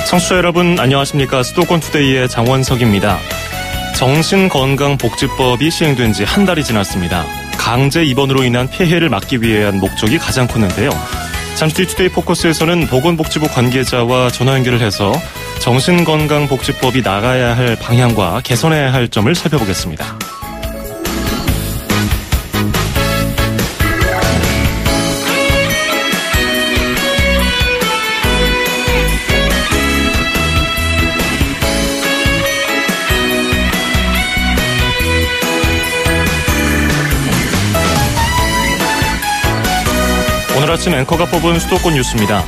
청취자 여러분 안녕하십니까. 수도권 투데이의 장원석입니다. 정신건강복지법이 시행된 지 한 달이 지났습니다. 강제 입원으로 인한 폐해를 막기 위한 목적이 가장 컸는데요. 잠시 뒤 투데이 포커스에서는 보건복지부 관계자와 전화 연결을 해서 정신건강복지법이 나가야 할 방향과 개선해야 할 점을 살펴보겠습니다. 오늘 아침 앵커가 뽑은 수도권 뉴스입니다.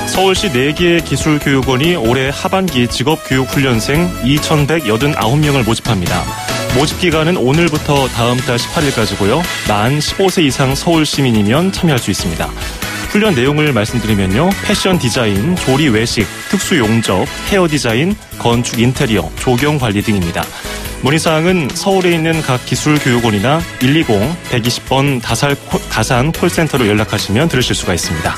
서울시 4개의 기술교육원이 올해 하반기 직업교육훈련생 2,189명을 모집합니다. 모집 기간은 오늘부터 다음 달 18일까지고요. 만 15세 이상 서울 시민이면 참여할 수 있습니다. 훈련 내용을 말씀드리면요. 패션 디자인, 조리 외식, 특수 용접, 헤어 디자인, 건축 인테리어, 조경 관리 등입니다. 문의사항은 서울에 있는 각 기술교육원이나 120-120번 다산 콜센터로 연락하시면 들으실 수가 있습니다.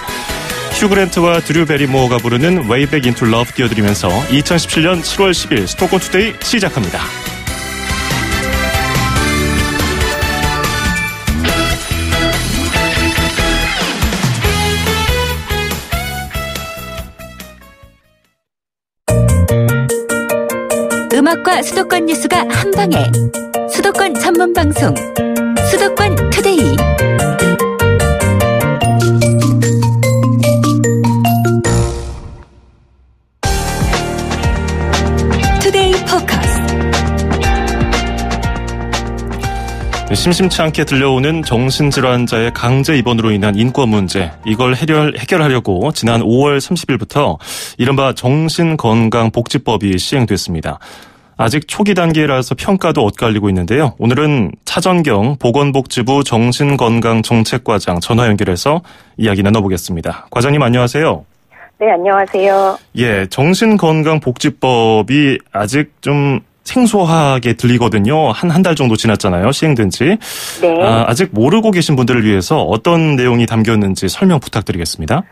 휴그랜트와 드류 베리모어가 부르는 Way Back Into Love 띄워드리면서 2017년 7월 10일 수도권 투데이 시작합니다. 음악과 수도권 뉴스가 한방에 수도권 전문 방송 수도권 투데이. 투데이 포커스. 심심치 않게 들려오는 정신질환자의 강제 입원으로 인한 인권 문제, 이걸 해결하려고 지난 5월 30일부터 이른바 정신건강복지법이 시행됐습니다. 아직 초기 단계라서 평가도 엇갈리고 있는데요. 오늘은 차전경 보건복지부 정신건강정책과장 전화 연결해서 이야기 나눠보겠습니다. 과장님 안녕하세요. 네, 안녕하세요. 예, 정신건강복지법이 아직 좀 생소하게 들리거든요. 한 달 정도 지났잖아요. 시행된 지. 네. 아직 모르고 계신 분들을 위해서 어떤 내용이 담겼는지 설명 부탁드리겠습니다.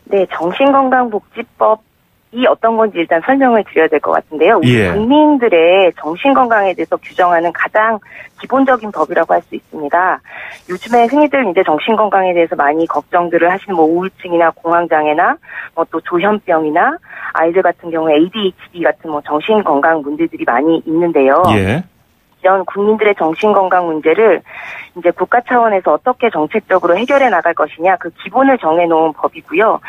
네, 정신건강복지법이 어떤 건지 일단 설명을 드려야 될 것 같은데요. 우리 예. 국민들의 정신건강에 대해서 규정하는 가장 기본적인 법이라고 할 수 있습니다. 요즘에 흔히들 이제 정신건강에 대해서 많이 걱정들을 하시는 우울증이나 공황장애나 또 조현병이나 아이들 같은 경우에 ADHD 같은 정신건강 문제들이 많이 있는데요. 예. 이런 국민들의 정신건강 문제를 이제 국가 차원에서 어떻게 정책적으로 해결해 나갈 것이냐, 그 기본을 정해놓은 법이고요.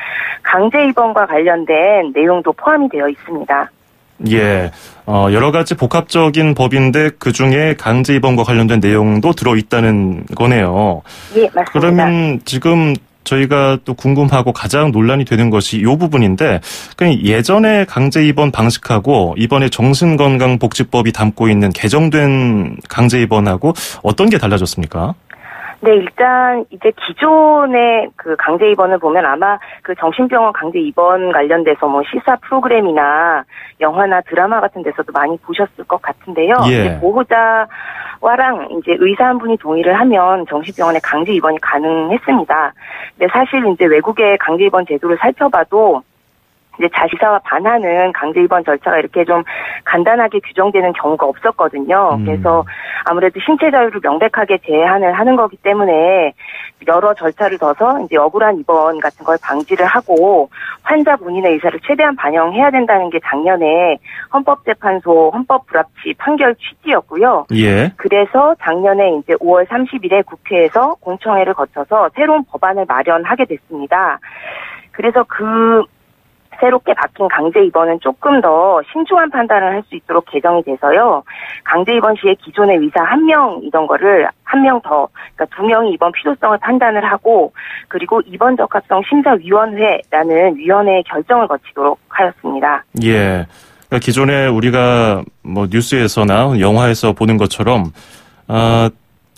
강제 입원과 관련된 내용도 포함이 되어 있습니다. 예. 여러 가지 복합적인 법인데 그중에 강제 입원과 관련된 내용도 들어있다는 거네요. 예, 맞습니다. 그러면 지금 저희가 또 궁금하고 가장 논란이 되는 것이 이 부분인데, 그냥 예전에 강제 입원 방식하고 이번에 정신건강복지법이 담고 있는 개정된 강제 입원하고 어떤 게 달라졌습니까? 네, 일단 이제 기존의 그 강제 입원을 보면 아마 그 정신병원 강제 입원 관련돼서 시사 프로그램이나 영화나 드라마 같은 데서도 많이 보셨을 것 같은데요. 예. 이제 보호자와랑 이제 의사 한 분이 동의를 하면 정신병원에 강제 입원이 가능했습니다. 근데 사실 이제 외국의 강제 입원 제도를 살펴봐도 이제 자식사와 반하는 강제 입원 절차가 이렇게 좀 간단하게 규정되는 경우가 없었거든요. 그래서 아무래도 신체 자유를 명백하게 제한을 하는 거기 때문에 여러 절차를 둬서 이제 억울한 입원 같은 걸 방지를 하고 환자 본인의 의사를 최대한 반영해야 된다는 게 작년에 헌법재판소 헌법불합치 판결 취지였고요. 예. 그래서 작년에 이제 5월 30일에 국회에서 공청회를 거쳐서 새로운 법안을 마련하게 됐습니다. 그래서 새롭게 바뀐 강제 입원은 조금 더 신중한 판단을 할 수 있도록 개정이 돼서요. 강제 입원 시에 기존의 의사 1명이던 거를 1명 더, 그러니까 2명이 입원 필요성을 판단을 하고, 그리고 입원 적합성 심사위원회라는 위원회의 결정을 거치도록 하였습니다. 예. 그러니까 기존에 우리가 뉴스에서나 영화에서 보는 것처럼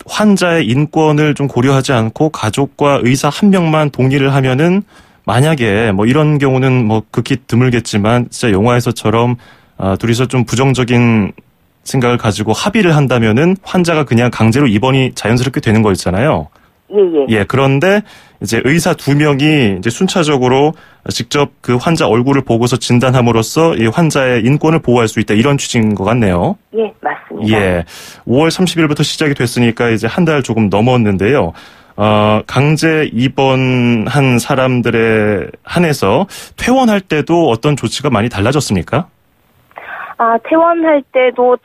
환자의 인권을 좀 고려하지 않고 가족과 의사 1명만 동의를 하면은, 만약에 이런 경우는 극히 드물겠지만 진짜 영화에서처럼 둘이서 좀 부정적인 생각을 가지고 합의를 한다면은 환자가 그냥 강제로 입원이 자연스럽게 되는 거였잖아요. 예. 그런데 이제 의사 2명이 이제 순차적으로 직접 그 환자 얼굴을 보고서 진단함으로써 이 환자의 인권을 보호할 수 있다. 이런 취지인 것 같네요. 예, 맞습니다. 예. 5월 30일부터 시작이 됐으니까 이제 한 달 조금 넘었는데요. 강제 입원한 사람들에 한해서 퇴원할 때도 어떤 조치가 많이 달라졌습니까? 퇴원할 때도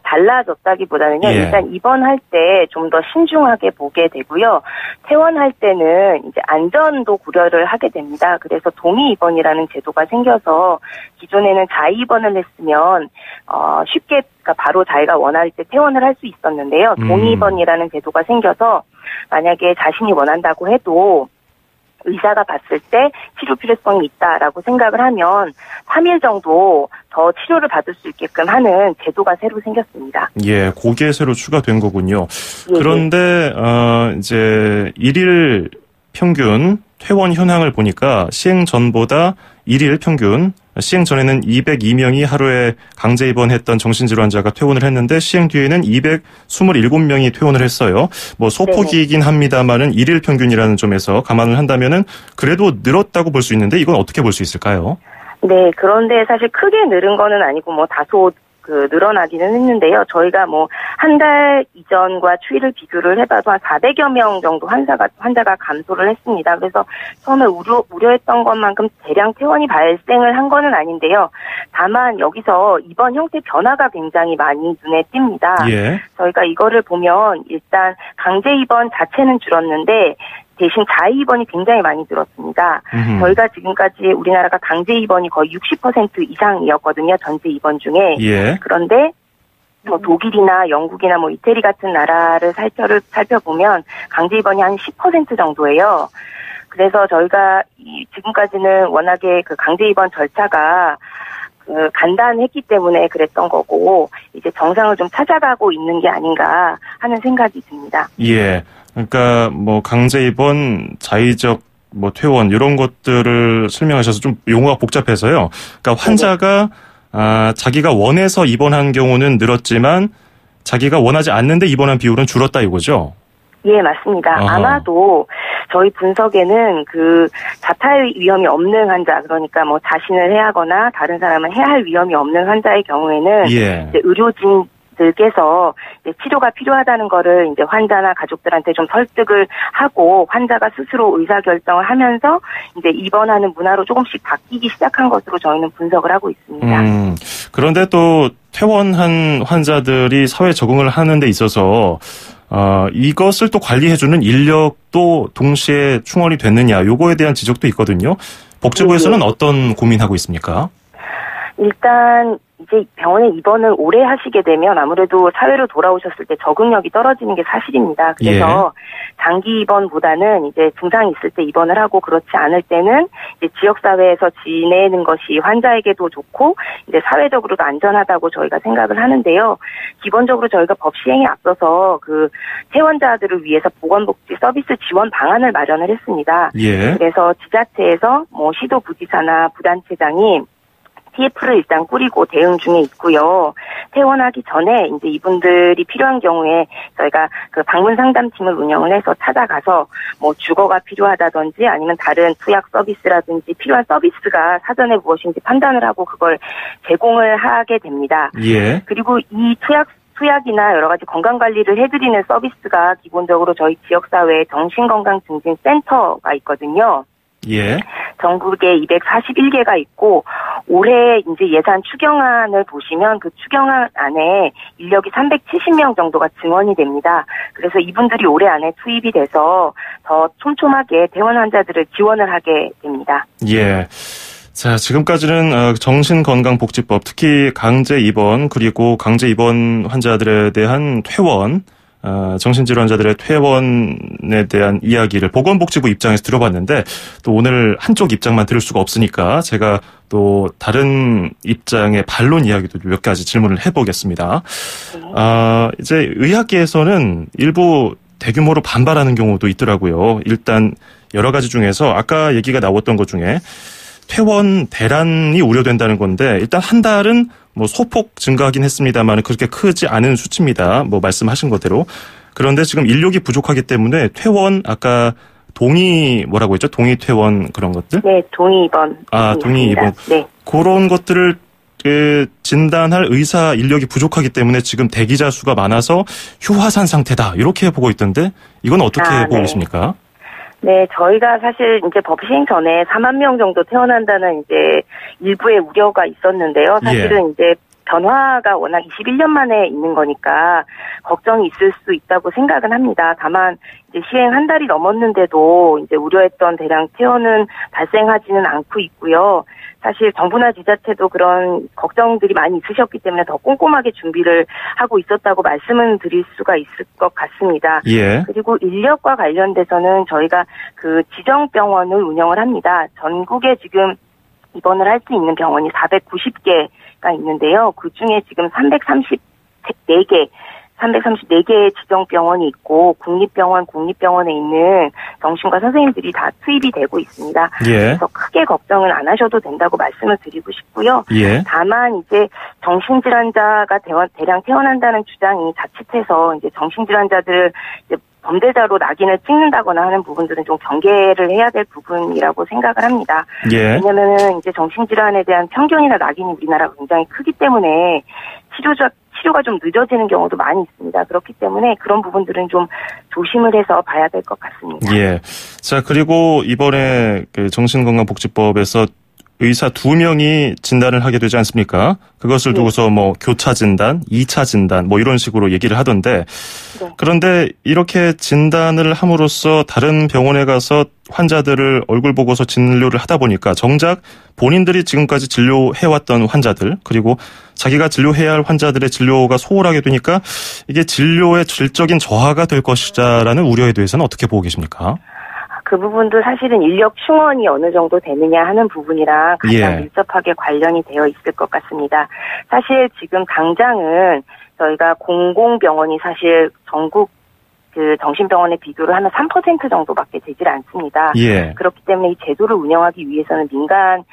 달라졌다기보다는요. 예. 일단 입원할 때 좀 더 신중하게 보게 되고요. 퇴원할 때는 이제 안전도 고려를 하게 됩니다. 그래서 동의 입원이라는 제도가 생겨서 기존에는 자의 입원을 했으면 쉽게 그러니까 바로 자기가 원할 때 퇴원을 할 수 있었는데요. 동의 입원이라는 제도가 생겨서 만약에 자신이 원한다고 해도 의사가 봤을 때 치료 필요성이 있다라고 생각을 하면 3일 정도 더 치료를 받을 수 있게끔 하는 제도가 새로 생겼습니다. 예, 그게 새로 추가된 거군요. 예, 그런데 이제 1일 평균 퇴원 현황을 보니까 시행 전보다 1일 평균 시행 전에는 202명이 하루에 강제 입원했던 정신질환자가 퇴원을 했는데 시행 뒤에는 227명이 퇴원을 했어요. 뭐 소폭이긴 합니다만은 1일 평균이라는 점에서 감안을 한다면은 그래도 늘었다고 볼 수 있는데 이건 어떻게 볼 수 있을까요? 네, 그런데 사실 크게 늘은 거는 아니고 뭐 다소 늘어나기는 했는데요. 저희가 뭐 한 달 이전과 추이를 비교를 해봐도 한 400여 명 정도 환자가 감소를 했습니다. 그래서 처음에 우려했던 것만큼 대량 퇴원이 발생을 한 거는 아닌데요. 다만 여기서 입원 형태 변화가 굉장히 많이 눈에 띕니다. 예. 저희가 이거를 보면 일단 강제 입원 자체는 줄었는데 대신 자의 입원이 굉장히 많이 늘었습니다. 저희가 지금까지 우리나라가 강제 입원이 거의 60% 이상이었거든요. 전체 입원 중에. 예. 그런데 뭐 독일이나 영국이나 뭐 이태리 같은 나라를 살펴보면 강제 입원이 한 10% 정도예요. 그래서 저희가 지금까지는 워낙에 그 강제 입원 절차가 간단했기 때문에 그랬던 거고 이제 정상을 좀 찾아가고 있는 게 아닌가 하는 생각이 듭니다. 예. 그러니까 뭐 강제 입원, 자의적 뭐 퇴원 이런 것들을 설명하셔서 좀 용어가 복잡해서요. 그러니까 환자가 자기가 원해서 입원한 경우는 늘었지만 자기가 원하지 않는데 입원한 비율은 줄었다 이거죠? 예, 맞습니다. 아마도 저희 분석에는 그 자살 위험이 없는 환자, 그러니까 뭐 자신을 해하거나 다른 사람을 해할 위험이 없는 환자의 경우에는 예. 이제 의료진들께서 이제 치료가 필요하다는 거를 이제 환자나 가족들한테 좀 설득을 하고 환자가 스스로 의사결정을 하면서 이제 입원하는 문화로 조금씩 바뀌기 시작한 것으로 저희는 분석을 하고 있습니다. 그런데 또 퇴원한 환자들이 사회 적응을 하는 데 있어서 이것을 또 관리해주는 인력도 동시에 충원이 됐느냐, 요거에 대한 지적도 있거든요. 복지부에서는 어떤 고민하고 있습니까? 일단 이제 병원에 입원을 오래 하시게 되면 아무래도 사회로 돌아오셨을 때 적응력이 떨어지는 게 사실입니다. 그래서 장기 입원보다는 이제 증상이 있을 때 입원을 하고 그렇지 않을 때는 이제 지역사회에서 지내는 것이 환자에게도 좋고 이제 사회적으로도 안전하다고 저희가 생각을 하는데요. 기본적으로 저희가 법 시행에 앞서서 그 퇴원자들을 위해서 보건복지 서비스 지원 방안을 마련을 했습니다. 예. 그래서 지자체에서 뭐 시도부지사나 부단체장이 TF를 일단 꾸리고 대응 중에 있고요. 퇴원하기 전에 이제 이분들이 필요한 경우에 저희가 그 방문 상담팀을 운영을 해서 찾아가서 뭐 주거가 필요하다든지 아니면 다른 투약 서비스라든지 필요한 서비스가 사전에 무엇인지 판단을 하고 그걸 제공을 하게 됩니다. 예. 그리고 이 투약이나 여러 가지 건강관리를 해드리는 서비스가 기본적으로 저희 지역사회에 정신건강증진센터가 있거든요. 예. 전국에 241개가 있고 올해 이제 예산 추경안을 보시면 그 추경안 안에 인력이 370명 정도가 증원이 됩니다. 그래서 이분들이 올해 안에 투입이 돼서 더 촘촘하게 퇴원 환자들을 지원을 하게 됩니다. 예. 자, 지금까지는 정신건강복지법, 특히 강제 입원 그리고 강제 입원 환자들에 대한 퇴원, 정신질환자들의 퇴원에 대한 이야기를 보건복지부 입장에서 들어봤는데 또 오늘 한쪽 입장만 들을 수가 없으니까 제가 또 다른 입장의 반론 이야기도 몇 가지 질문을 해보겠습니다. 이제 의학계에서는 일부 대규모로 반발하는 경우도 있더라고요. 일단 여러 가지 중에서 아까 얘기가 나왔던 것 중에 퇴원 대란이 우려된다는 건데 일단 한 달은 뭐 소폭 증가하긴 했습니다만 그렇게 크지 않은 수치입니다. 뭐 말씀하신 것대로. 그런데 지금 인력이 부족하기 때문에 퇴원 아까 뭐라고 했죠? 동의 퇴원 그런 것들? 네, 동의 입원. 동의 입원. 네. 그런 것들을 진단할 의사 인력이 부족하기 때문에 지금 대기자 수가 많아서 휴화산 상태다. 이렇게 보고 있던데 이건 어떻게 보고 계십니까? 네, 저희가 사실 이제 법 시행 전에 4만 명 정도 퇴원한다는 이제 일부의 우려가 있었는데요. 사실은 이제 변화가 워낙 21년 만에 있는 거니까 걱정이 있을 수 있다고 생각은 합니다. 다만 이제 시행 한 달이 넘었는데도 이제 우려했던 대량 퇴원은 발생하지는 않고 있고요. 사실 정부나 지자체도 그런 걱정들이 많이 있으셨기 때문에 더 꼼꼼하게 준비를 하고 있었다고 말씀을 드릴 수가 있을 것 같습니다. 예. 그리고 인력과 관련돼서는 저희가 그 지정병원을 운영을 합니다. 전국에 지금 입원을 할 수 있는 병원이 490개가 있는데요. 그중에 지금 334개의 지정병원이 있고 국립병원에 있는 정신과 선생님들이 다 투입이 되고 있습니다. 예. 그래서 크게 걱정은 안 하셔도 된다고 말씀을 드리고 싶고요. 예. 다만 이제 정신질환자가 대량 퇴원한다는 주장이 자칫해서 이제 정신질환자들 이제 범죄자로 낙인을 찍는다거나 하는 부분들은 좀 경계를 해야 될 부분이라고 생각을 합니다. 예. 왜냐면은 이제 정신질환에 대한 편견이나 낙인이 우리나라가 굉장히 크기 때문에 치료가 좀 늦어지는 경우도 많이 있습니다. 그렇기 때문에 그런 부분들은 좀 조심을 해서 봐야 될 것 같습니다. 예. 자, 그리고 이번에 그 정신건강복지법에서 의사 2명이 진단을 하게 되지 않습니까? 그것을 두고서 뭐 교차 진단, 2차 진단 뭐 이런 식으로 얘기를 하던데 그런데 이렇게 진단을 함으로써 다른 병원에 가서 환자들을 얼굴 보고서 진료를 하다 보니까 정작 본인들이 지금까지 진료해왔던 환자들 그리고 자기가 진료해야 할 환자들의 진료가 소홀하게 되니까 이게 진료의 질적인 저하가 될 것이다라는 우려에 대해서는 어떻게 보고 계십니까? 그 부분도 사실은 인력 충원이 어느 정도 되느냐 하는 부분이랑 가장 밀접하게 관련이 되어 있을 것 같습니다. 사실 지금 당장은 저희가 공공병원이 사실 전국 그 정신병원에 비교를 하면 3% 정도밖에 되질 않습니다. 예. 그렇기 때문에 이 제도를 운영하기 위해서는 민간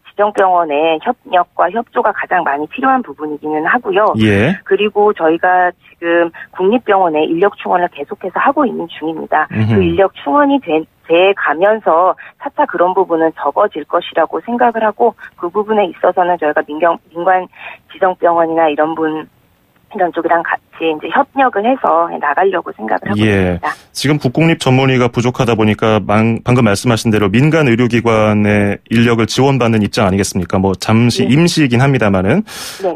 지정병원의 협력과 협조가 가장 많이 필요한 부분이기는 하고요. 예. 그리고 저희가 지금 국립병원에 인력 충원을 계속해서 하고 있는 중입니다. 그 인력 충원이 돼 가면서 차차 그런 부분은 적어질 것이라고 생각을 하고 그 부분에 있어서는 저희가 민간 지정병원이나 이런 쪽이랑 같이 이제 협력을 해서 나가려고 생각을 하고 있습니다. 지금 국공립 전문의가 부족하다 보니까 방금 말씀하신 대로 민간 의료기관의 인력을 지원받는 입장 아니겠습니까? 뭐 잠시 임시이긴 합니다만은.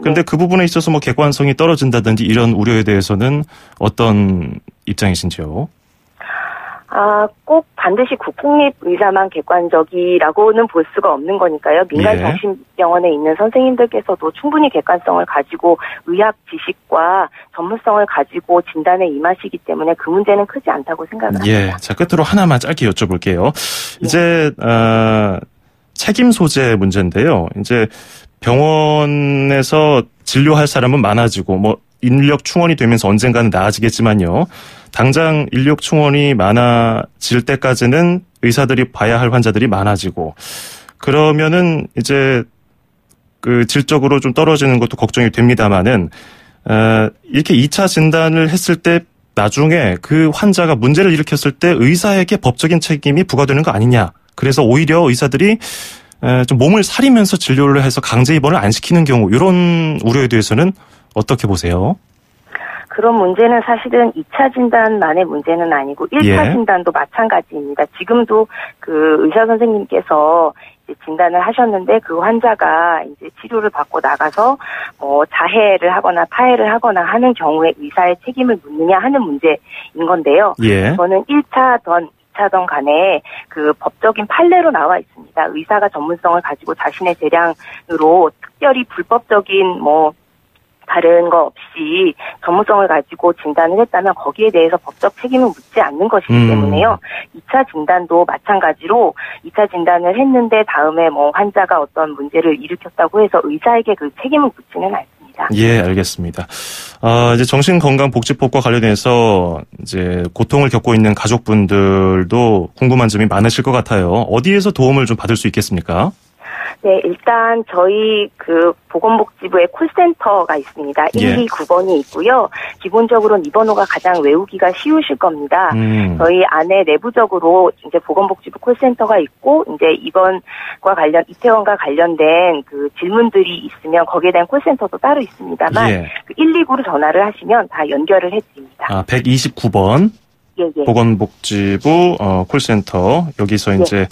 그런데 그 부분에 있어서 뭐 객관성이 떨어진다든지 이런 우려에 대해서는 어떤 입장이신지요? 꼭 반드시 국공립 의사만 객관적이라고는 볼 수가 없는 거니까요. 민간 정신병원에 있는 선생님들께서도 충분히 객관성을 가지고 의학 지식과 전문성을 가지고 진단에 임하시기 때문에 그 문제는 크지 않다고 생각을 합니다. 자, 끝으로 하나만 짧게 여쭤볼게요. 이제 책임 소재 문제인데요. 이제 병원에서 진료할 사람은 많아지고 뭐 인력 충원이 되면서 언젠가는 나아지겠지만요. 당장 인력 충원이 많아질 때까지는 의사들이 봐야 할 환자들이 많아지고 그러면은 이제 그 질적으로 좀 떨어지는 것도 걱정이 됩니다만은 이렇게 2차 진단을 했을 때 나중에 그 환자가 문제를 일으켰을 때 의사에게 법적인 책임이 부과되는 거 아니냐. 그래서 오히려 의사들이 좀 몸을 사리면서 진료를 해서 강제 입원을 안 시키는 경우 이런 우려에 대해서는 어떻게 보세요? 그런 문제는 사실은 2차 진단만의 문제는 아니고 1차 진단도 마찬가지입니다. 지금도 그 의사 선생님께서 이제 진단을 하셨는데 그 환자가 이제 치료를 받고 나가서 자해를 하거나 파해를 하거나 하는 경우에 의사의 책임을 묻느냐 하는 문제인 건데요. 저는 1차던 2차던 간에 그 법적인 판례로 나와 있습니다. 의사가 전문성을 가지고 자신의 재량으로 특별히 불법적인 다른 거 없이 전문성을 가지고 진단을 했다면 거기에 대해서 법적 책임을 묻지 않는 것이기 때문에요. 2차 진단도 마찬가지로 2차 진단을 했는데 다음에 환자가 어떤 문제를 일으켰다고 해서 의사에게 그 책임을 묻지는 않습니다. 예, 알겠습니다. 이제 정신건강복지법과 관련해서 이제 고통을 겪고 있는 가족분들도 궁금한 점이 많으실 것 같아요. 어디에서 도움을 좀 받을 수 있겠습니까? 네, 일단 저희 보건복지부의 콜센터가 있습니다. 129번이 있고요. 기본적으로는 이 번호가 가장 외우기가 쉬우실 겁니다. 저희 안에 내부적으로 이제 보건복지부 콜센터가 있고 이제 이태원과 관련된 질문들이 있으면 거기에 대한 콜센터도 따로 있습니다만 129로 전화를 하시면 다 연결을 해드립니다. 129번. 예. 보건복지부 콜센터 여기서 이제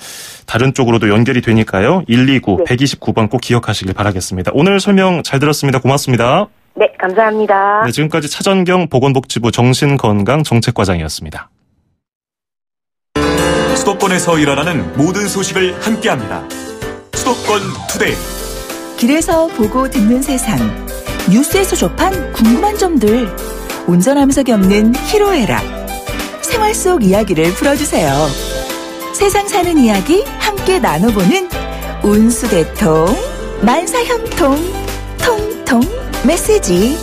다른 쪽으로도 연결이 되니까요. 129, 129번 꼭 기억하시길 바라겠습니다. 오늘 설명 잘 들었습니다. 고맙습니다. 네, 감사합니다. 네, 지금까지 차전경 보건복지부 정신건강정책과장이었습니다. 수도권에서 일어나는 모든 소식을 함께합니다. 수도권 투데이. 길에서 보고 듣는 세상, 뉴스에서 접한 궁금한 점들, 운전하면서 겪는 희로애락, 생활 속 이야기를 풀어주세요. 세상 사는 이야기 함께 나눠보는 운수대통, 만사형통, 통통 메시지.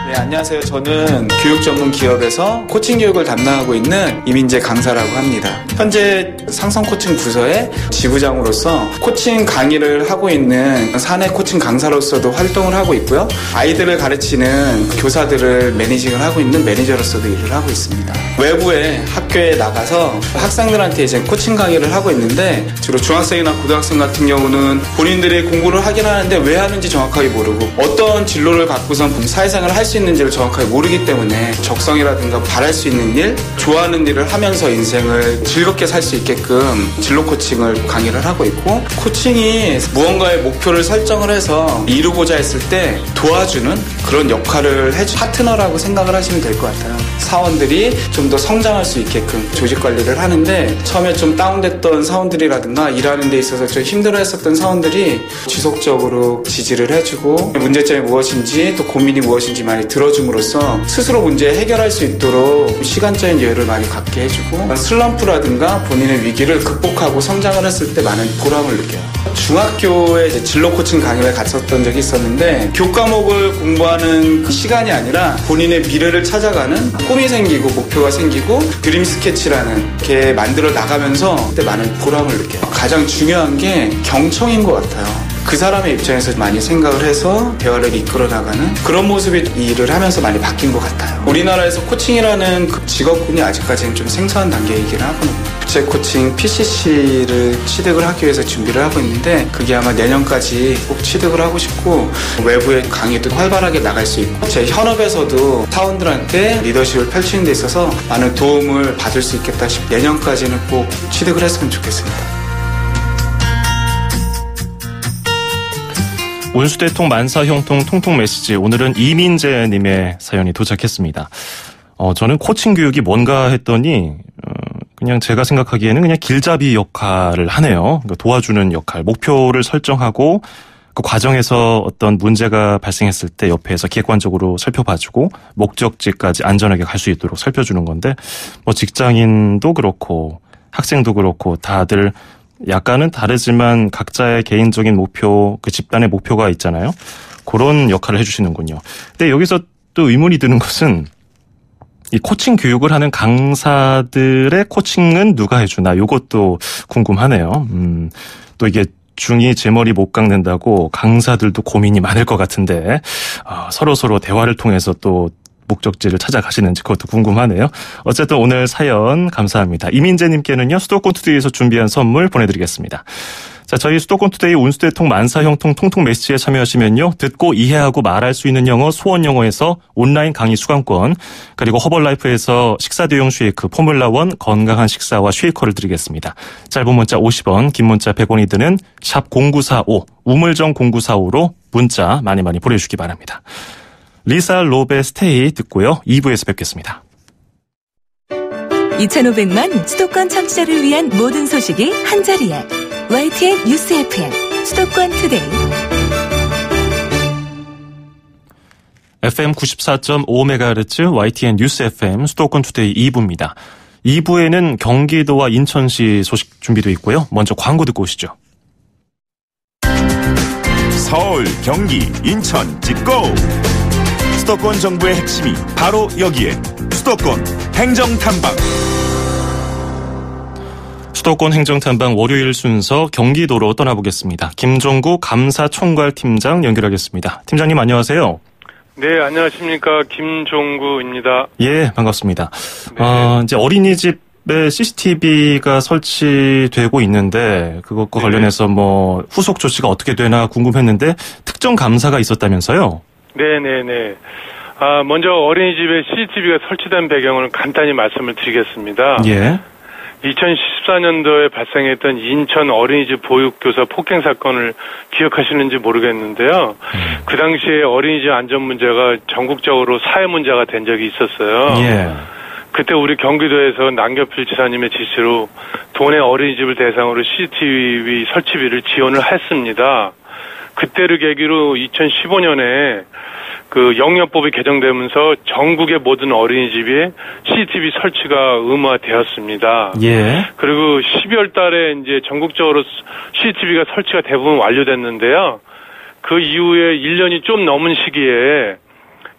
네, 안녕하세요. 저는 교육 전문 기업에서 코칭 교육을 담당하고 있는 이민재 강사라고 합니다. 현재 상성 코칭 부서의 지부장으로서 코칭 강의를 하고 있는 사내 코칭 강사로서도 활동을 하고 있고요. 아이들을 가르치는 교사들을 매니징을 하고 있는 매니저로서도 일을 하고 있습니다. 외부에 학교에 나가서 학생들한테 이제 코칭 강의를 하고 있는데 주로 중학생이나 고등학생 같은 경우는 본인들이 공부를 하긴 하는데 왜 하는지 정확하게 모르고 어떤 진로를 갖고선 사회생활을 할 수 있는지를 정확하게 모르기 때문에 적성이라든가 바랄 수 있는 일, 좋아하는 일을 하면서 인생을 즐겁게 살 수 있게끔 진로 코칭을 강의를 하고 있고, 코칭이 무언가의 목표를 설정을 해서 이루고자 했을 때 도와주는 그런 역할을 해준 파트너라고 생각을 하시면 될 것 같아요. 사원들이 좀 더 성장할 수 있게끔 조직 관리를 하는데, 처음에 좀 다운됐던 사원들이라든가 일하는 데 있어서 좀 힘들어했었던 사원들이 지속적으로 지지를 해주고 문제점이 무엇인지 또 고민이 무엇인지 많이 들어줌으로써 스스로 문제 해결할 수 있도록 시간적인 여유를 많이 갖게 해주고, 슬럼프라든가 본인의 위기를 극복하고 성장을 했을 때 많은 보람을 느껴요. 중학교에 이제 진로 코칭 강의를 갔었던 적이 있었는데, 교과목을 공부하는 그 시간이 아니라 본인의 미래를 찾아가는 꿈이 생기고 목표가 생기고 드림 스케치라는 게 만들어 나가면서 그때 많은 보람을 느껴요. 가장 중요한 게 경청인 것 같아요. 그 사람의 입장에서 많이 생각을 해서 대화를 이끌어 나가는 그런 모습이 이 일을 하면서 많이 바뀐 것 같아요. 우리나라에서 코칭이라는 그 직업군이 아직까지는 좀 생소한 단계이긴 하거든요. 제 코칭 PCC를 취득을 하기 위해서 준비를 하고 있는데, 그게 아마 내년까지 꼭 취득을 하고 싶고, 외부의 강의도 활발하게 나갈 수 있고, 제 현업에서도 사원들한테 리더십을 펼치는 데 있어서 많은 도움을 받을 수 있겠다 싶고, 내년까지는 꼭 취득을 했으면 좋겠습니다. 운수대통 만사형통 통통 메시지, 오늘은 이민재 님의 사연이 도착했습니다. 저는 코칭 교육이 뭔가 했더니 그냥 제가 생각하기에는 그냥 길잡이 역할을 하네요. 그러니까 도와주는 역할, 목표를 설정하고 그 과정에서 어떤 문제가 발생했을 때 옆에서 객관적으로 살펴봐주고 목적지까지 안전하게 갈 수 있도록 살펴주는 건데, 뭐 직장인도 그렇고 학생도 그렇고 다들 약간은 다르지만 각자의 개인적인 목표, 그 집단의 목표가 있잖아요. 그런 역할을 해주시는군요. 근데 여기서 또 의문이 드는 것은, 이 코칭 교육을 하는 강사들의 코칭은 누가 해주나, 요것도 궁금하네요. 또 이게 중이 제 머리 못 깎는다고 강사들도 고민이 많을 것 같은데, 서로 대화를 통해서 또 목적지를 찾아가시는지 그것도 궁금하네요. 어쨌든 오늘 사연 감사합니다. 이민재님께는요, 수도권 투데이에서 준비한 선물 보내드리겠습니다. 자, 저희 수도권 투데이 운수대통 만사형통 통통 메시지에 참여하시면요, 듣고 이해하고 말할 수 있는 영어 수원 영어에서 온라인 강의 수강권, 그리고 허벌라이프에서 식사 대용 쉐이크 포뮬라1 건강한 식사와 쉐이커를 드리겠습니다. 짧은 문자 50원, 긴 문자 100원이 드는 샵 0945 우물정 0945로 문자 많이 보내주시기 바랍니다. 리사 로베 스테이 듣고요, 2부에서 뵙겠습니다. 2,500만 수도권 청취자를 위한 모든 소식이 한자리에. YTN 뉴스 FM 수도권 투데이. FM 94.5MHz YTN 뉴스 FM 수도권 투데이 2부입니다. 2부에는 경기도와 인천시 소식 준비되어 있고요. 먼저 광고 듣고 오시죠. 서울, 경기, 인천 찍고! 수도권 정부의 핵심이 바로 여기에. 수도권 행정탐방. 수도권 행정탐방 월요일 순서 경기도로 떠나보겠습니다. 김종구 감사총괄팀장 연결하겠습니다. 팀장님 안녕하세요. 네, 안녕하십니까. 김종구입니다. 예, 반갑습니다. 네. 이제 어린이집에 CCTV가 설치되고 있는데 그것과 관련해서 뭐 후속 조치가 어떻게 되나 궁금했는데 특정 감사가 있었다면서요? 네네네. 먼저 어린이집에 CCTV가 설치된 배경을 간단히 말씀을 드리겠습니다. 예. 2014년도에 발생했던 인천 어린이집 보육교사 폭행 사건을 기억하시는지 모르겠는데요. 그 당시에 어린이집 안전 문제가 전국적으로 사회 문제가 된 적이 있었어요. 예. 그때 우리 경기도에서 남경필 지사님의 지시로 도내 어린이집을 대상으로 CCTV 설치비를 지원을 했습니다. 그때를 계기로 2015년에 그 영유아법이 개정되면서 전국의 모든 어린이집에 CCTV 설치가 의무화되었습니다. 예. 그리고 12월 달에 이제 전국적으로 CCTV가 설치가 대부분 완료됐는데요. 그 이후에 1년이 좀 넘은 시기에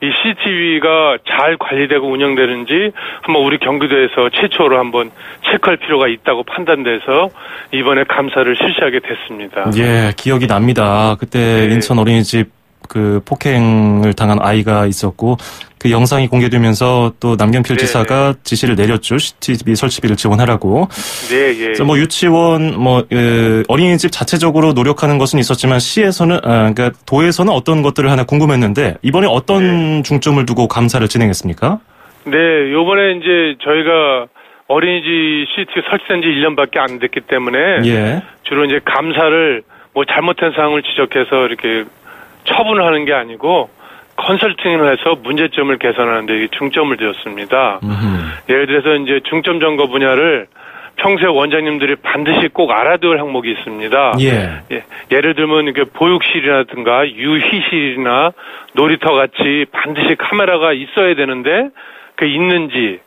이 CCTV가 잘 관리되고 운영되는지 한번 우리 경기도에서 최초로 한번 체크할 필요가 있다고 판단돼서 이번에 감사를 실시하게 됐습니다. 예, 기억이 납니다. 그때 네. 인천 어린이집 그 폭행을 당한 아이가 있었고 그 영상이 공개되면서 또 남경필 네. 지사가 지시를 내렸죠. CCTV 설치비를 지원하라고. 네, 예. 그래서 뭐 유치원, 어린이집 자체적으로 노력하는 것은 있었지만 시에서는, 그러니까 도에서는 어떤 것들을 하나 궁금했는데 이번에 어떤 중점을 두고 감사를 진행했습니까? 네, 요번에 이제 저희가 어린이집 CCTV 설치된 지 1년밖에 안 됐기 때문에 예. 주로 이제 감사를 뭐 잘못된 사항을 지적해서 이렇게 처분을 하는 게 아니고 컨설팅을 해서 문제점을 개선하는 데 중점을 두었습니다. 예를 들어서 이제 중점 점거 분야를 평소에 원장님들이 반드시 꼭 알아둘 항목이 있습니다. 예. 예를 들면 이렇게 보육실이라든가 유희실이나 놀이터 같이 반드시 카메라가 있어야 되는데 그게 있는지,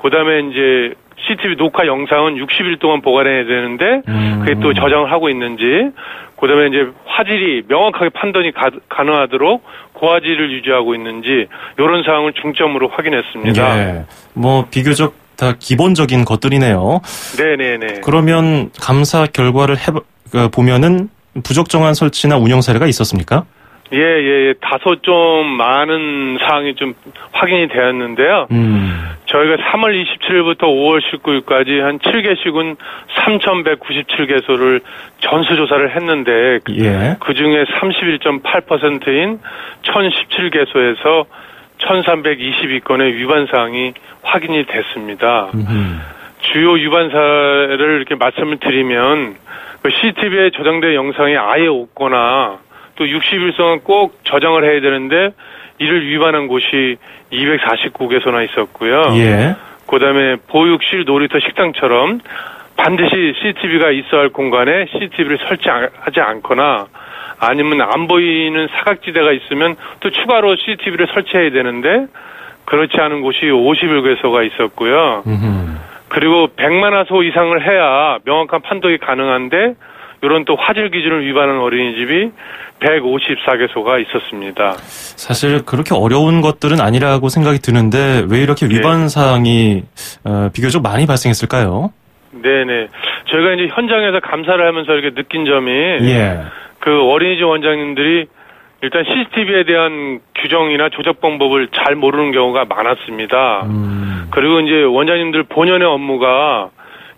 그다음에 이제 CCTV 녹화 영상은 60일 동안 보관해야 되는데 그게 또 저장을 하고 있는지, 그다음에 이제 화질이 명확하게 판단이 가능하도록 고화질을 유지하고 있는지 이런 사항을 중점으로 확인했습니다. 예. 뭐 비교적 다 기본적인 것들이네요. 네네네. 그러면 감사 결과를 보면은 부적정한 설치나 운영 사례가 있었습니까? 예. 다소 좀 많은 사항이 좀 확인이 되었는데요. 저희가 3월 27일부터 5월 19일까지 한 7개씩은 3,197개소를 전수조사를 했는데 예. 그중에 31.8%인 1,017개소에서 1,322건의 위반 사항이 확인이 됐습니다. 주요 위반 사례를 이렇게 말씀을 드리면 그 CCTV에 저장된 영상이 아예 없거나 또 60일 동안 꼭 저장을 해야 되는데 이를 위반한 곳이 249개소나 있었고요. 예. 그다음에 보육실, 놀이터, 식당처럼 반드시 CCTV가 있어야 할 공간에 CCTV를 설치하지 않거나 아니면 안 보이는 사각지대가 있으면 또 추가로 CCTV를 설치해야 되는데 그렇지 않은 곳이 51개소가 있었고요. 그리고 100만 화소 이상을 해야 명확한 판독이 가능한데 이런 또 화질 기준을 위반한 어린이집이 154개소가 있었습니다. 사실 그렇게 어려운 것들은 아니라고 생각이 드는데 왜 이렇게 위반 사항이 비교적 많이 발생했을까요? 네네. 저희가 이제 현장에서 감사를 하면서 이렇게 느낀 점이 예. 그 어린이집 원장님들이 일단 CCTV에 대한 규정이나 조작 방법을 잘 모르는 경우가 많았습니다. 그리고 이제 원장님들 본연의 업무가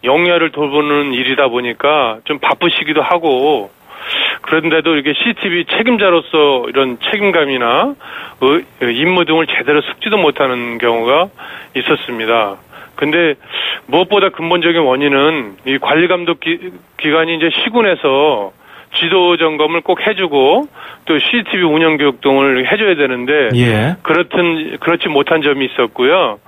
영유아를 돌보는 일이다 보니까 좀 바쁘시기도 하고 그런데도 이렇게 CCTV 책임자로서 이런 책임감이나 임무 등을 제대로 숙지도 못하는 경우가 있었습니다. 근데 무엇보다 근본적인 원인은 이 관리감독 기관이 이제 시군에서 지도 점검을 꼭 해주고 또 CCTV 운영 교육 등을 해줘야 되는데 예. 그렇지 못한 점이 있었고요.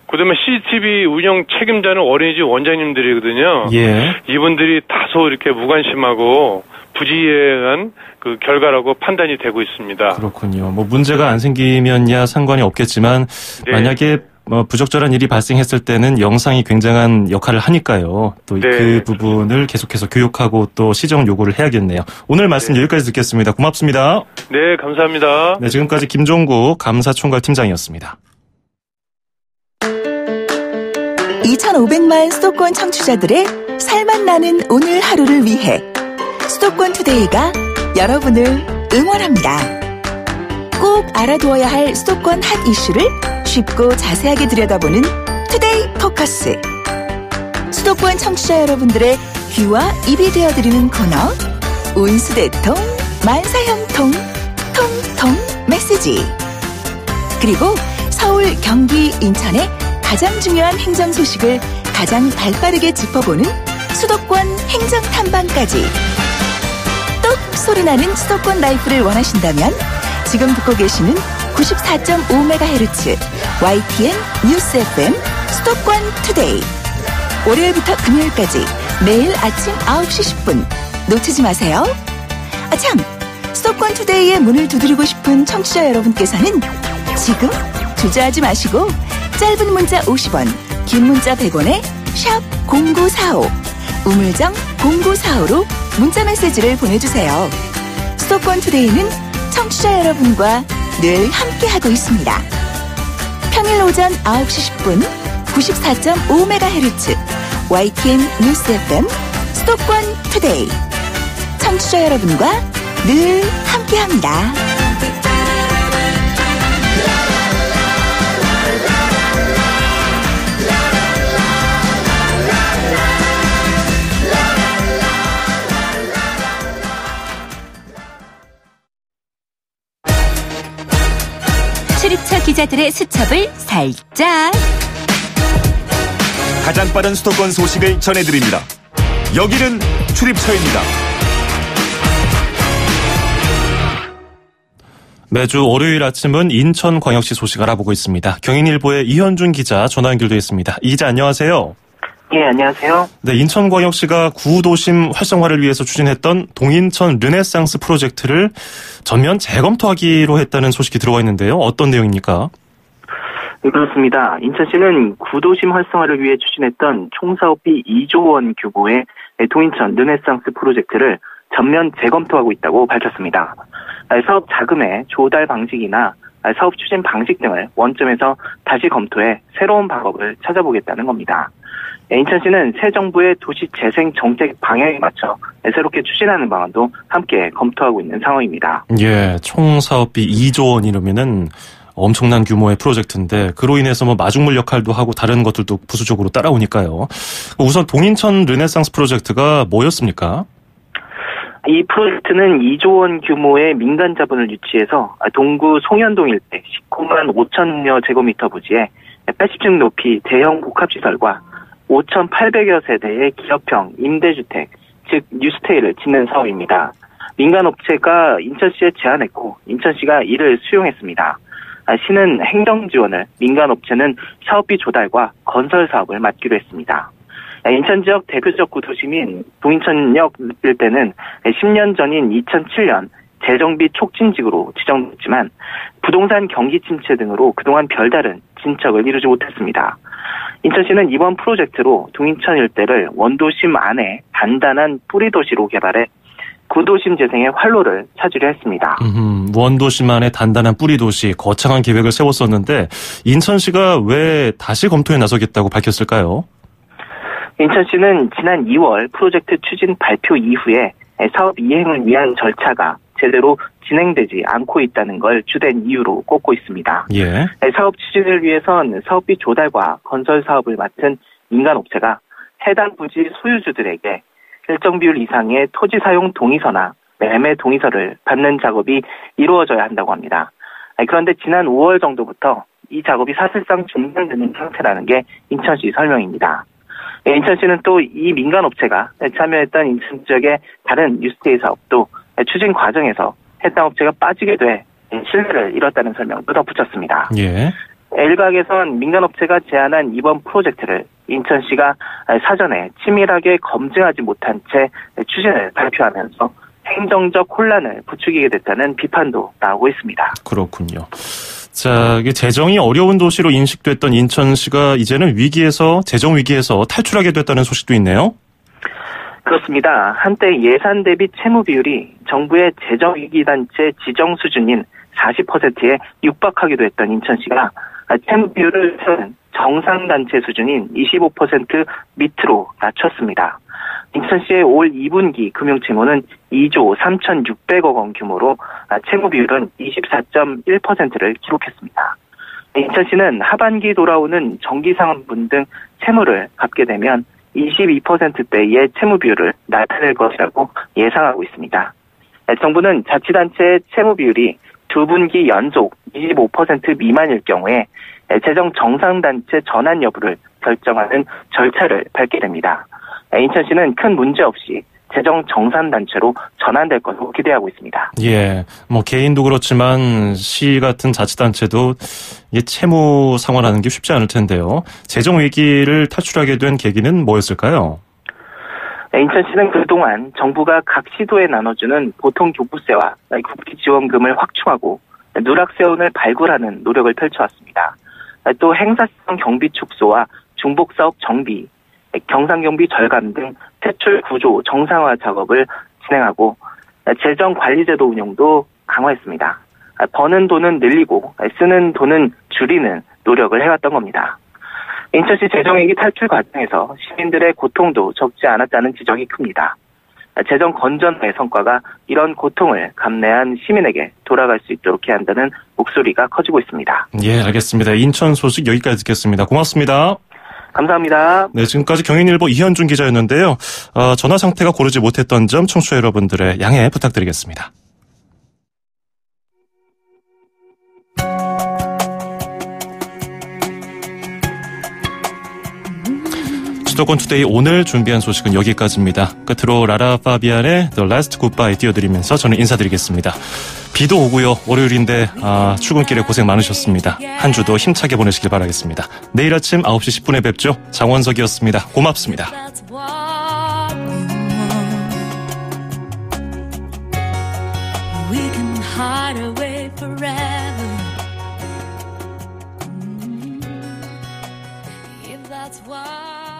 그다음에 CCTV 운영 책임자는 어린이집 원장님들이거든요. 예. 이분들이 다소 이렇게 무관심하고 부지런한 그 결과라고 판단이 되고 있습니다. 그렇군요. 뭐 문제가 안 생기면야 상관이 없겠지만 네. 만약에 부적절한 일이 발생했을 때는 영상이 굉장한 역할을 하니까요. 또 그 부분을 계속해서 교육하고 또 시정 요구를 해야겠네요. 오늘 말씀 여기까지 듣겠습니다. 고맙습니다. 네, 감사합니다. 네, 지금까지 김종구 감사총괄팀장이었습니다. 2,500만 수도권 청취자들의 살맛 나는 오늘 하루를 위해 수도권 투데이가 여러분을 응원합니다. 꼭 알아두어야 할 수도권 핫 이슈를 쉽고 자세하게 들여다보는 투데이 포커스. 수도권 청취자 여러분들의 귀와 입이 되어드리는 코너 온수대통 만사형통 통통 메시지. 그리고 서울, 경기, 인천의 가장 중요한 행정 소식을 가장 발빠르게 짚어보는 수도권 행정 탐방까지. 똑 소리나는 수도권 라이프를 원하신다면 지금 듣고 계시는 94.5MHz YTN 뉴스 FM 수도권 투데이. 월요일부터 금요일까지 매일 아침 9시 10분 놓치지 마세요. 참, 수도권 투데이의 문을 두드리고 싶은 청취자 여러분께서는 지금 주저하지 마시고 짧은 문자 50원, 긴 문자 100원에 샵 0945, 우물정 0945로 문자 메시지를 보내주세요. 수도권 투데이는 청취자 여러분과 늘 함께하고 있습니다. 평일 오전 9시 10분 94.5MHz YTN 뉴스 FM 수도권 투데이. 청취자 여러분과 늘 함께합니다. 출입처 기자들의 수첩을 살짝. 가장 빠른 수도권 소식을 전해드립니다. 여기는 출입처입니다. 매주 월요일 아침은 인천광역시 소식 알아보고 있습니다. 경인일보의 이현준 기자 전화 연결되어 있습니다. 이 기자 안녕하세요. 예, 안녕하세요. 네, 인천광역시가 구도심 활성화를 위해서 추진했던 동인천 르네상스 프로젝트를 전면 재검토하기로 했다는 소식이 들어와 있는데요. 어떤 내용입니까? 네, 그렇습니다. 인천시는 구도심 활성화를 위해 추진했던 총사업비 2조 원 규모의 동인천 르네상스 프로젝트를 전면 재검토하고 있다고 밝혔습니다. 사업 자금의 조달 방식이나 사업 추진 방식 등을 원점에서 다시 검토해 새로운 방법을 찾아보겠다는 겁니다. 인천시는 새 정부의 도시 재생 정책 방향에 맞춰 새롭게 추진하는 방안도 함께 검토하고 있는 상황입니다. 예, 총 사업비 2조 원이면은 엄청난 규모의 프로젝트인데 그로 인해서 뭐 마중물 역할도 하고 다른 것들도 부수적으로 따라오니까요. 우선 동인천 르네상스 프로젝트가 뭐였습니까? 이 프로젝트는 2조 원 규모의 민간 자본을 유치해서 동구 송현동 일대 19만 5천여 제곱미터 부지에 80층 높이 대형 복합시설과 5,800여 세대의 기업형 임대주택, 즉 뉴스테이를 짓는 사업입니다. 민간 업체가 인천시에 제안했고 인천시가 이를 수용했습니다. 시는 행정 지원을, 민간 업체는 사업비 조달과 건설 사업을 맡기로 했습니다. 인천 지역 대표적 구도심인 동인천역 일대는 10년 전인 2007년 재정비 촉진지구로 지정됐지만 부동산 경기 침체 등으로 그동안 별다른 진척을 이루지 못했습니다. 인천시는 이번 프로젝트로 동인천 일대를 원도심 안에 단단한 뿌리도시로 개발해 구도심 재생의 활로를 찾으려 했습니다. 원도심 안에 단단한 뿌리도시, 거창한 계획을 세웠었는데 인천시가 왜 다시 검토에 나서겠다고 밝혔을까요? 인천시는 지난 2월 프로젝트 추진 발표 이후에 사업 이행을 위한 절차가 제대로 진행되지 않고 있다는 걸 주된 이유로 꼽고 있습니다. 예. 사업 추진을 위해선 사업비 조달과 건설 사업을 맡은 민간 업체가 해당 부지 소유주들에게 일정 비율 이상의 토지 사용 동의서나 매매 동의서를 받는 작업이 이루어져야 한다고 합니다. 그런데 지난 5월 정도부터 이 작업이 사실상 중단되는 상태라는 게 인천시 설명입니다. 인천시는 또 이 민간 업체가 참여했던 인천 지역의 다른 뉴스테이 사업도 추진 과정에서 해당 업체가 빠지게 돼 신뢰를 잃었다는 설명도 덧붙였습니다. 예. 일각에선 민간 업체가 제안한 이번 프로젝트를 인천시가 사전에 치밀하게 검증하지 못한 채 추진을 발표하면서 행정적 혼란을 부추기게 됐다는 비판도 나오고 있습니다. 그렇군요. 자, 이게 재정이 어려운 도시로 인식됐던 인천시가 이제는 재정 위기에서 탈출하게 됐다는 소식도 있네요. 그렇습니다. 한때 예산 대비 채무 비율이 정부의 재정위기단체 지정 수준인 40%에 육박하기도 했던 인천시가 채무 비율을 정상단체 수준인 25% 밑으로 낮췄습니다. 인천시의 올 2분기 금융채무는 2조 3,600억 원 규모로 채무 비율은 24.1%를 기록했습니다. 인천시는 하반기 돌아오는 정기상환분 등 채무를 갚게 되면 22%대의 채무 비율을 나타낼 것이라고 예상하고 있습니다. 정부는 자치단체의 채무 비율이 두 분기 연속 25% 미만일 경우에 재정 정상단체 전환 여부를 결정하는 절차를 밟게 됩니다. 인천시는 큰 문제 없이 재정 정상단체로 전환될 것으로 기대하고 있습니다. 예, 개인도 그렇지만 시 같은 자치단체도 채무 상환하는 게 쉽지 않을 텐데요. 재정 위기를 탈출하게 된 계기는 뭐였을까요? 인천시는 그동안 정부가 각 시도에 나눠주는 보통교부세와 국비지원금을 확충하고 누락세원을 발굴하는 노력을 펼쳐왔습니다. 또 행사성 경비 축소와 중복사업 정비, 경상경비 절감 등 퇴출 구조 정상화 작업을 진행하고 재정관리제도 운영도 강화했습니다. 버는 돈은 늘리고 쓰는 돈은 줄이는 노력을 해왔던 겁니다. 인천시 재정위기 탈출 과정에서 시민들의 고통도 적지 않았다는 지적이 큽니다. 재정 건전의 성과가 이런 고통을 감내한 시민에게 돌아갈 수 있도록 해야 한다는 목소리가 커지고 있습니다. 예, 알겠습니다. 인천 소식 여기까지 듣겠습니다. 고맙습니다. 감사합니다. 네, 지금까지 경인일보 이현준 기자였는데요. 전화 상태가 고르지 못했던 점 청취자 여러분들의 양해 부탁드리겠습니다. 수도권 투데이 오늘 준비한 소식은 여기까지입니다. 끝으로 라라 파비안의 The Last Goodbye 띄워드리면서 저는 인사드리겠습니다. 비도 오고요. 월요일인데 출근길에 고생 많으셨습니다. 한 주도 힘차게 보내시길 바라겠습니다. 내일 아침 9시 10분에 뵙죠. 장원석이었습니다. 고맙습니다. That's why